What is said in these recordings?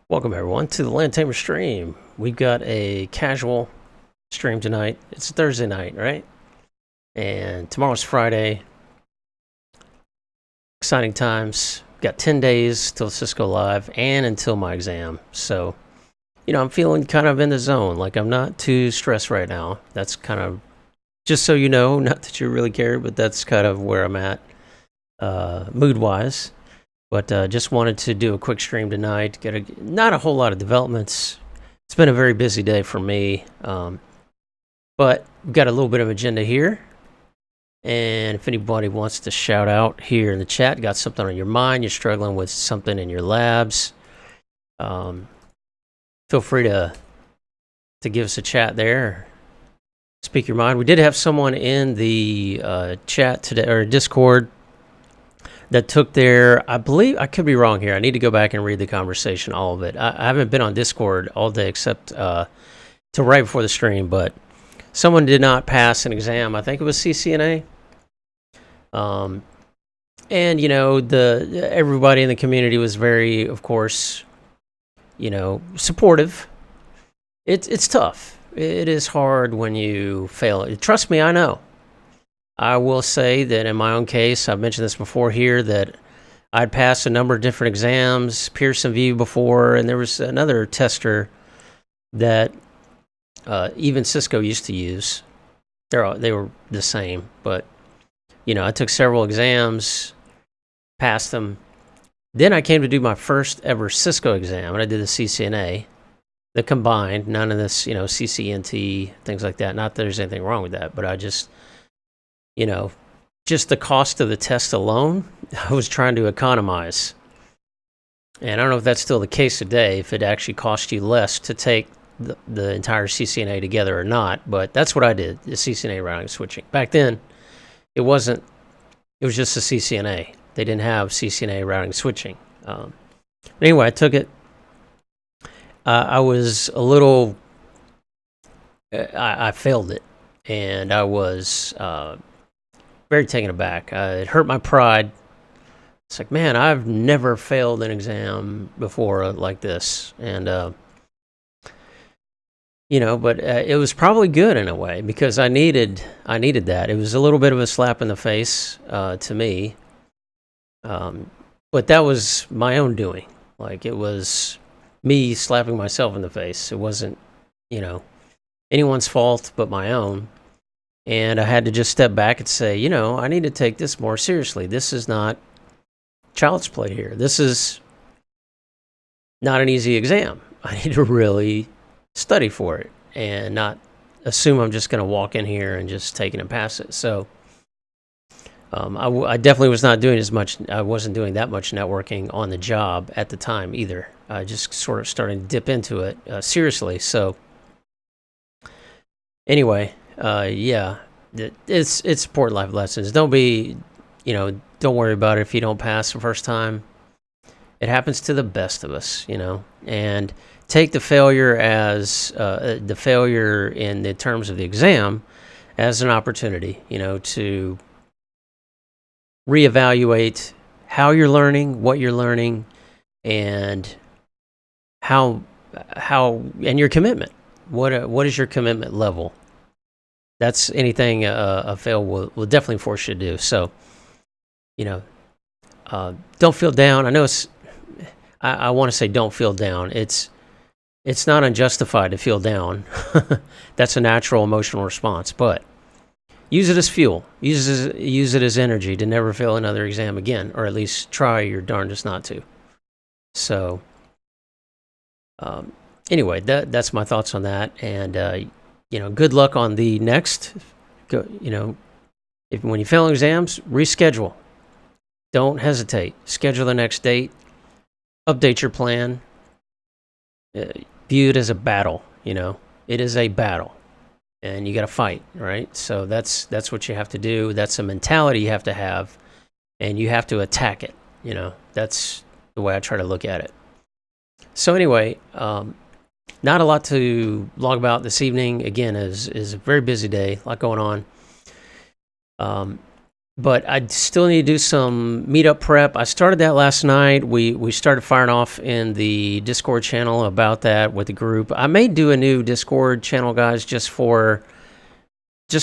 Welcome everyone to the Lantamer stream. We've got a casual stream tonight. It's Thursday night, right? And tomorrow's Friday. Exciting times. Got 10 days till Cisco Live and until my exam. So, I'm feeling kind of in the zone. Like I'm not too stressed right now. That's kind of, just so you know, not that you really care, but that's kind of where I'm at mood-wise. But just wanted to do a quick stream tonight. Not a whole lot of developments. It's been a very busy day for me. But we've got a little bit of agenda here. And if anybody wants to shout out here in the chat, got something on your mind, you're struggling with something in your labs, feel free to give us a chat there. Speak your mind. We did have someone in the chat today, or Discord, that took their, I believe, I could be wrong here. I need to go back and read the conversation, all of it. I haven't been on Discord all day except till right before the stream, but someone did not pass an exam. I think it was CCNA. And, everybody in the community was very, of course, supportive. It's tough. It is hard when you fail. Trust me, I know. I will say that in my own case, I've mentioned this before here, that I'd passed a number of different exams, Pearson VUE before, and there was another tester that even Cisco used to use. They were the same, but, I took several exams, passed them. Then I came to do my first ever Cisco exam, and I did the CCNA, the combined, none of this, CCNT, things like that. Not that there's anything wrong with that, but I just... just the cost of the test alone, I was trying to economize. And I don't know if that's still the case today, if it actually cost you less to take the entire CCNA together or not, but that's what I did, the CCNA routing switching. Back then, it was just a CCNA. They didn't have CCNA routing switching. Anyway, I took it. I was a little... I failed it, and I was... very taken aback. It hurt my pride. It's like, man, I've never failed an exam before like this. And, but it was probably good in a way because I needed that. It was a little bit of a slap in the face to me. But that was my own doing. Like, it was me slapping myself in the face. It wasn't, anyone's fault but my own. And I had to just step back and say, I need to take this more seriously. This is not child's play here. This is not an easy exam. I need to really study for it and not assume I'm just going to walk in here and just take it and pass it. So I definitely was not doing as much. I wasn't doing that much networking on the job at the time either. I just sort of started to dip into it seriously. So anyway... it's important life lessons. Don't don't worry about it if you don't pass the first time. It happens to the best of us, and take the failure as the failure in the terms of the exam as an opportunity, to reevaluate how you're learning, what you're learning, and how and your commitment. What is your commitment level? That's anything a fail will definitely force you to do. So, don't feel down. I know I want to say don't feel down. It's not unjustified to feel down. That's a natural emotional response. But use it as fuel. Use it as energy to never fail another exam again, or at least try your darndest not to. So, anyway, that's my thoughts on that. And good luck on the next. When you fail exams, reschedule. Don't hesitate. Schedule the next date. Update your plan. View it as a battle. It is a battle, and you got to fight. Right. So that's what you have to do. That's a mentality you have to have, and you have to attack it. That's the way I try to look at it. So anyway. Not a lot to log about this evening. Again, is a very busy day, a lot going on. but I still need to do some meetup prep. I started that last night. We started firing off in the Discord channel about that with the group. I may do a new Discord channel, guys, just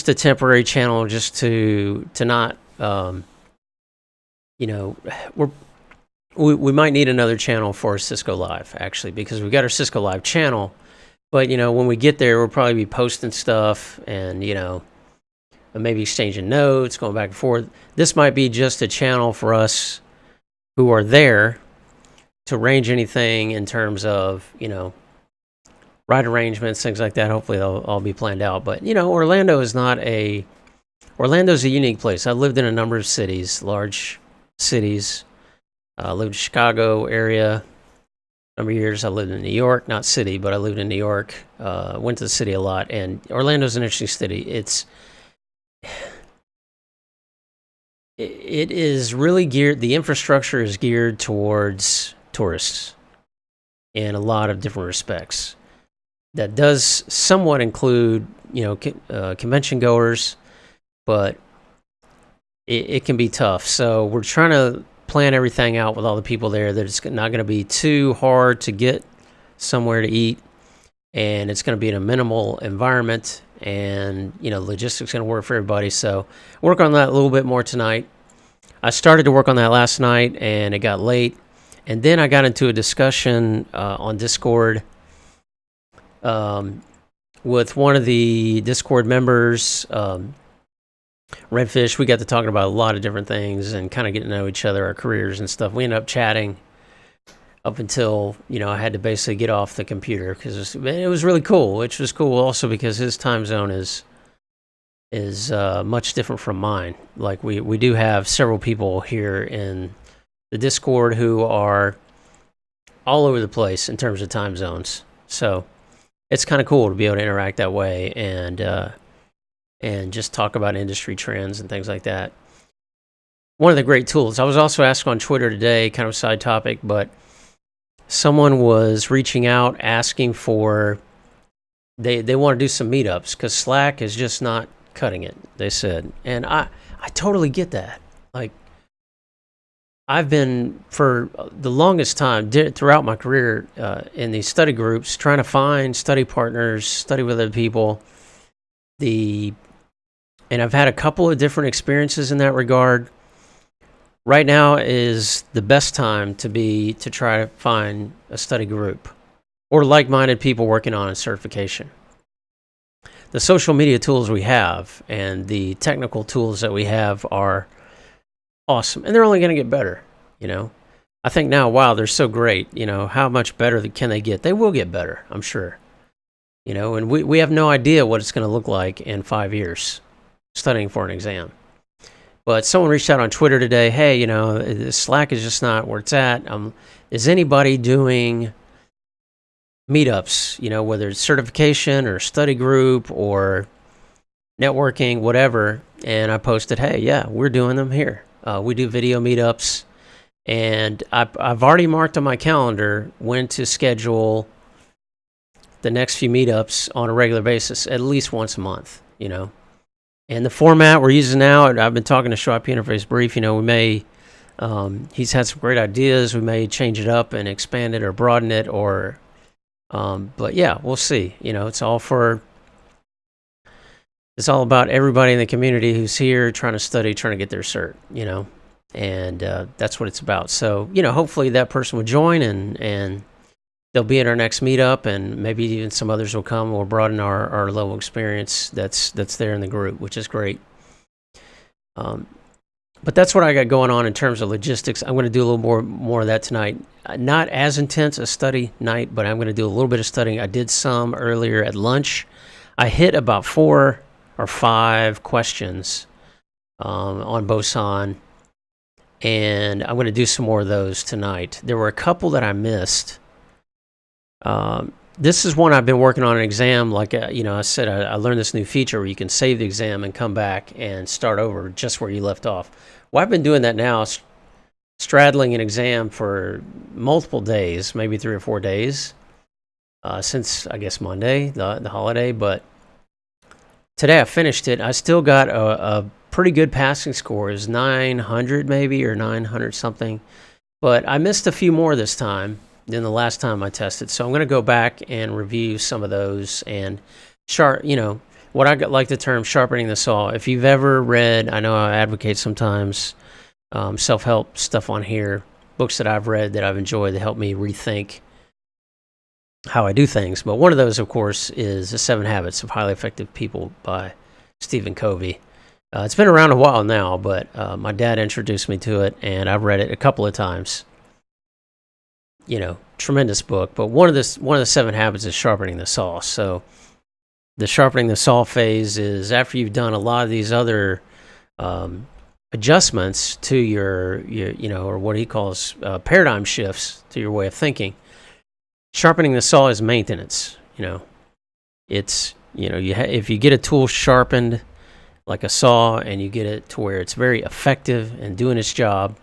a temporary channel, just to not, you know, we might need another channel for Cisco Live, actually, because we've got our Cisco Live channel. But, when we get there, we'll probably be posting stuff and, maybe exchanging notes, going back and forth. This might be just a channel for us who are there to arrange anything in terms of, ride arrangements, things like that. Hopefully they'll all be planned out. But, Orlando's a unique place. I've lived in a number of cities, large cities. I lived in Chicago area. Number of years I lived in New York, not city, but I lived in New York. Went to the city a lot, and Orlando's an interesting city. It is really geared. The infrastructure is geared towards tourists in a lot of different respects. That does somewhat include, convention goers, but it can be tough. So we're trying to plan everything out with all the people there, that it's not going to be too hard to get somewhere to eat, and it's going to be in a minimal environment, and logistics going to work for everybody. So work on that a little bit more tonight. I started to work on that last night, and it got late, and then I got into a discussion on Discord with one of the Discord members, Redfish. We got to talking about a lot of different things and kind of getting to know each other, our careers and stuff. We ended up chatting up until, I had to basically get off the computer, because it was really cool, which was cool also because his time zone is much different from mine. Like we do have several people here in the Discord who are all over the place in terms of time zones. So it's kind of cool to be able to interact that way and just talk about industry trends and things like that. One of the great tools. I was also asked on Twitter today, kind of a side topic, but someone was reaching out asking for, they want to do some meetups because Slack is just not cutting it, they said. And I totally get that. Like, I've been, for the longest time, throughout my career in these study groups, trying to find study partners, study with other people. And I've had a couple of different experiences in that regard. Right now is the best time to try to find a study group or like-minded people working on a certification. The social media tools we have and the technical tools that we have are awesome, and they're only going to get better. I think now, wow, they're so great. How much better can they get? They will get better, I'm sure. And we have no idea what it's going to look like in 5 years studying for an exam. But someone reached out on Twitter today, hey, Slack is just not where it's at. Is anybody doing meetups, whether it's certification or study group or networking, whatever? And I posted, hey, yeah, we're doing them here. We do video meetups, and I've already marked on my calendar when to schedule the next few meetups on a regular basis, at least once a month, And the format we're using now, and I've been talking to Sharp Interface Brief, we may, he's had some great ideas. We may change it up and expand it or broaden it, or, but yeah, we'll see. It's all about everybody in the community who's here trying to study, trying to get their cert, and that's what it's about. So, hopefully that person will join and they'll be at our next meetup, and maybe even some others will come. We'll broaden our level of experience that's there in the group, which is great. But that's what I got going on in terms of logistics. I'm going to do a little more of that tonight. Not as intense a study night, but I'm going to do a little bit of studying. I did some earlier at lunch. I hit about 4 or 5 questions on Boson, and I'm going to do some more of those tonight. There were a couple that I missed. This is one I've been working on an exam. Like, I said, I learned this new feature where you can save the exam and come back and start over just where you left off. Well, I've been doing that now, straddling an exam for multiple days, maybe 3 or 4 days, since, I guess, Monday, the holiday. But today I finished it. I still got pretty good passing score. It was 900 maybe, or 900 something. But I missed a few more this time than the last time I tested. So I'm going to go back and review some of those and what I like the term sharpening the saw. If you've ever read, I know I advocate sometimes self-help stuff on here, books that I've read that I've enjoyed that help me rethink how I do things. But one of those, of course, is The 7 Habits of Highly Effective People by Stephen Covey. It's been around a while now, but my dad introduced me to it, and I've read it a couple of times. Tremendous book. But one of the 7 habits is sharpening the saw. So the sharpening the saw phase is after you've done a lot of these other adjustments to your or what he calls paradigm shifts to your way of thinking. Sharpening the saw is maintenance. It's if you get a tool sharpened like a saw, and you get it to where it's very effective and doing its job,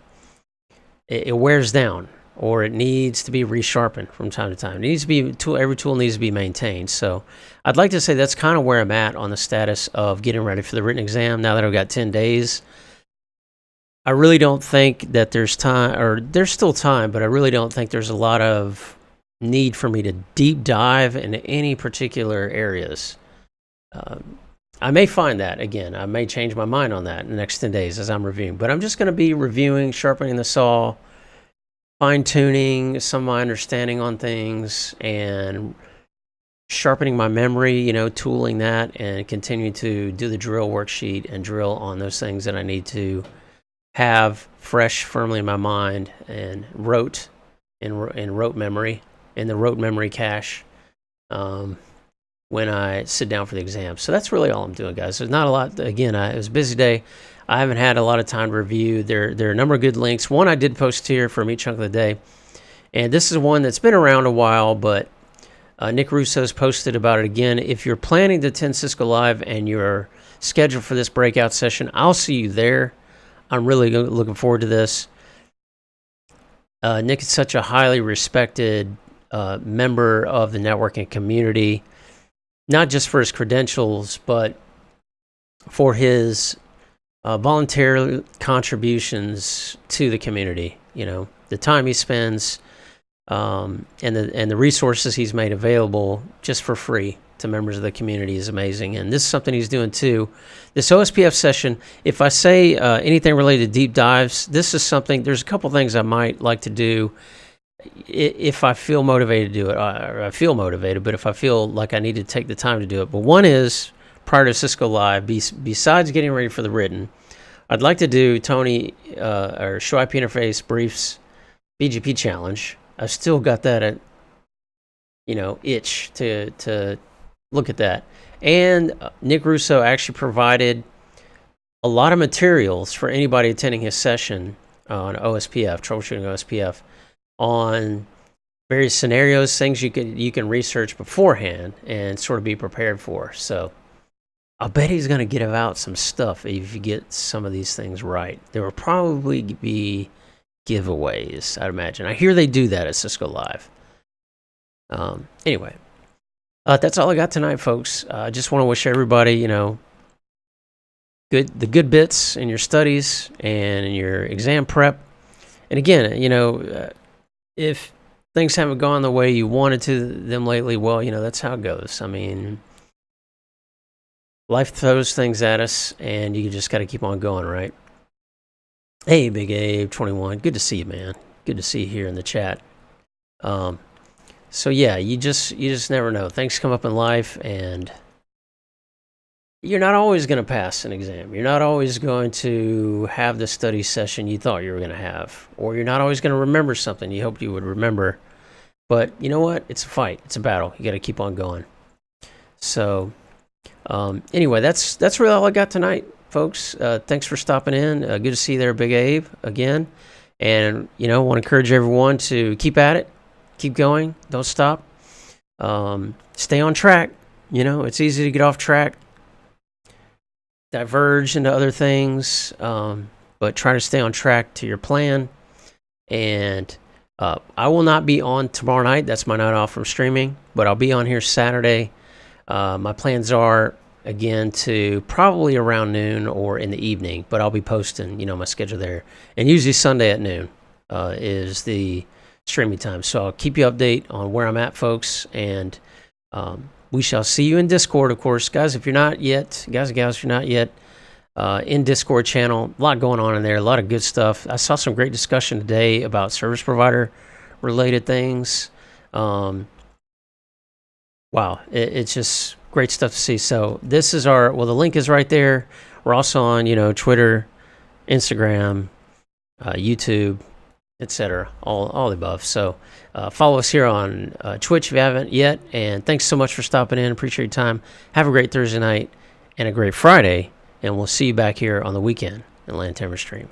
it wears down, or it needs to be resharpened from time to time. It needs to be every tool needs to be maintained. So I'd like to say that's kind of where I'm at on the status of getting ready for the written exam. Now that I've got 10 days, I really don't think that there's time, or there's still time, but I really don't think there's a lot of need for me to deep dive into any particular areas. I may find that, again, I may change my mind on that in the next 10 days as I'm reviewing. But I'm just going to be reviewing, sharpening the saw, fine-tuning some of my understanding on things, and sharpening my memory, tooling that, and continuing to do the drill worksheet and drill on those things that I need to have fresh, firmly in my mind, and rote memory, in the rote memory cache. When I sit down for the exam. So that's really all I'm doing, guys. There's not a lot. Again, it was a busy day. I haven't had a lot of time to review. There are a number of good links. One I did post here from each chunk of the day. And this is one that's been around a while, but Nick Russo's posted about it again. If you're planning to attend Cisco Live and you're scheduled for this breakout session, I'll see you there. I'm really looking forward to this. Nick is such a highly respected member of the networking community. Not just for his credentials, but for his voluntary contributions to the community. The time he spends and the resources he's made available just for free to members of the community is amazing. And this is something he's doing too. This OSPF session, if I say anything related to deep dives, this is something, there's a couple things I might like to do if I feel motivated to do it. Or I feel motivated, but if I feel like I need to take the time to do it. But one is, prior to Cisco Live, besides getting ready for the written, I'd like to do Tony or Show IP Interface Briefs BGP Challenge. I've still got that itch to look at that. And Nick Russo actually provided a lot of materials for anybody attending his session on OSPF, troubleshooting OSPF, on various scenarios, things you can research beforehand and sort of be prepared for. So I'll bet he's going to give out some stuff if you get some of these things right. There will probably be giveaways, I'd imagine. I hear they do that at Cisco Live. Anyway, that's all I got tonight, folks. I just want to wish everybody, the good bits in your studies and in your exam prep. And again, if things haven't gone the way you wanted them lately, well, that's how it goes. I mean, life throws things at us, and you just got to keep on going, right? Hey, Big Abe 21, good to see you, man. Good to see you here in the chat. So yeah, you just never know. Things come up in life, and you're not always going to pass an exam. You're not always going to have the study session you thought you were going to have, or you're not always going to remember something you hoped you would remember. But you know what? It's a fight. It's a battle. You got to keep on going. So anyway, that's really all I got tonight, folks. Thanks for stopping in. Good to see you there, Big Abe, again. And want to encourage everyone to keep at it, keep going, don't stop, stay on track. It's easy to get off track, diverge into other things, but try to stay on track to your plan. And I will not be on tomorrow night. That's my night off from streaming, but I'll be on here Saturday. My plans are again to probably around noon or in the evening, but I'll be posting, my schedule there. And usually Sunday at noon is the streaming time. So I'll keep you update on where I'm at, folks, and we shall see you in Discord, of course. Guys, if you're not yet, guys and gals, if you're not yet in Discord channel, a lot going on in there, a lot of good stuff. I saw some great discussion today about service provider related things. Wow, it's just great stuff to see. So this is the link is right there. We're also on, Twitter, Instagram, YouTube, etc. All the above. So follow us here on Twitch if you haven't yet. And thanks so much for stopping in. Appreciate your time. Have a great Thursday night and a great Friday. And we'll see you back here on the weekend in Lantamer Stream.